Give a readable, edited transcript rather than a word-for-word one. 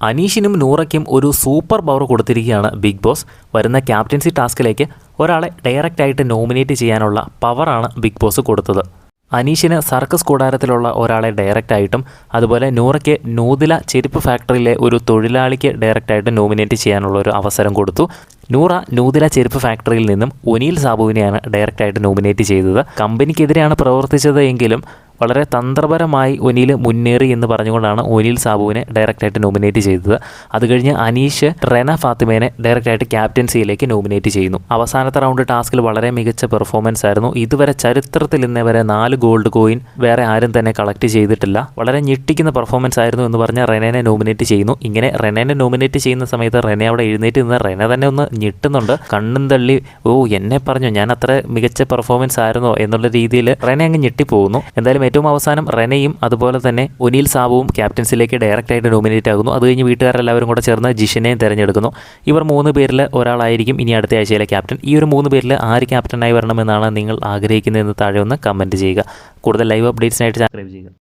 അനീഷിനും നൂറയ്ക്കും ഒരു super power കൊടുത്തിരിക്കുകയാണ് big boss. വരുന്ന ക്യാപ്റ്റൻസി ടാസ്കിലേക്ക് ഒരാളെ ഡയറക്റ്റായിട്ട് നോമിനേറ്റ് ചെയ്യാനുള്ള പവറാണ് ബിഗ് ബോസ് കൊടുത്തത്. അനീഷിന് സർക്കസ് കൂടാരത്തിലുള്ള ഒരാളെ ഡയറക്റ്റായിട്ടും അതുപോലെ നൂറയ്ക്ക് നൂതില ചെരുപ്പ് ഫാക്ടറിയിലെ ഒരു തൊഴിലാളിക്ക് ഡയറക്റ്റായിട്ട് നോമിനേറ്റ് ചെയ്യാനുള്ള ഒരു അവസരം കൊടുത്തു. നൂറ നൂതില ചെരുപ്പ് ഫാക്ടറിയിൽ നിന്നും ഒനീൽ സാബുവിനെയാണ് ഡയറക്റ്റായിട്ട് നോമിനേറ്റ് ചെയ്തത്. കമ്പനിക്കെതിരെയാണ് പ്രവർത്തിച്ചത് എങ്കിലും വളരെ തന്ത്രപരമായി ഒനീൽ മുന്നേറി എന്ന് പറഞ്ഞുകൊണ്ടാണ് ഒനീൽ സാബുവിനെ ഡയറക്റ്റായിട്ട് നോമിനേറ്റ് ചെയ്തത്. അത് കഴിഞ്ഞ് അനീഷ് റെന ഫാത്തിമേനെ ഡയറക്റ്റായിട്ട് ക്യാപ്റ്റൻസിയിലേക്ക് നോമിനേറ്റ് ചെയ്യുന്നു. അവസാനത്തെ റൗണ്ട് ടാസ്കിൽ വളരെ മികച്ച പെർഫോമൻസ് ആയിരുന്നു. ഇതുവരെ ചരിത്രത്തിൽ ഇന്നേവരെ 4 ഗോൾഡ് കോയിൻ വേറെ ആരും തന്നെ കളക്ട് ചെയ്തിട്ടില്ല. വളരെ ഞെട്ടിക്കുന്ന പെർഫോമൻസ് ആയിരുന്നു എന്ന് പറഞ്ഞ് റെനേനെ നോമിനേറ്റ് ചെയ്യുന്നു. ഇങ്ങനെ റെനേനെ നോമിനേറ്റ് ചെയ്യുന്ന സമയത്ത് റെനെ അവിടെ എഴുന്നേറ്റ് നിന്ന് റെന തന്നെ ഒന്ന് ഞെട്ടുന്നുണ്ട്. കണ്ണും തള്ളി എന്നെ പറഞ്ഞു ഞാൻ അത്ര മികച്ച പെർഫോമൻസ് ആയിരുന്നോ എന്നുള്ള രീതിയിൽ റെനെ അങ്ങ് ഞെട്ടിപ്പോകുന്നു. എന്തായാലും ഏറ്റവും അവസാനം റെനയും അതുപോലെ തന്നെ ഒനീൽ സാബുവും ക്യാപ്റ്റൻസിലേക്ക് ഡയറക്റ്റായിട്ട് നോമിനേറ്റ് ആകുന്നു. അത് കഴിഞ്ഞ് വീട്ടുകാരെല്ലാവരും കൂടെ ചേർന്ന് ജിഷിനെയും തിരഞ്ഞെടുക്കുന്നു. ഇവർ 3 പേരിൽ ഒരാളായിരിക്കും ഇനി അടുത്ത ആഴ്ചയിലെ ക്യാപ്റ്റൻ. ഈ ഒരു 3 പേരിൽ ആര് ക്യാപ്റ്റനായി വരണമെന്നാണ് നിങ്ങൾ ആഗ്രഹിക്കുന്നതെന്ന് താഴെ ഒന്ന് കമൻറ്റ് ചെയ്യുക. കൂടുതൽ ലൈവ് അപ്ഡേറ്റ്സിനായിട്ട് സബ്സ്ക്രൈബ് ചെയ്യുക.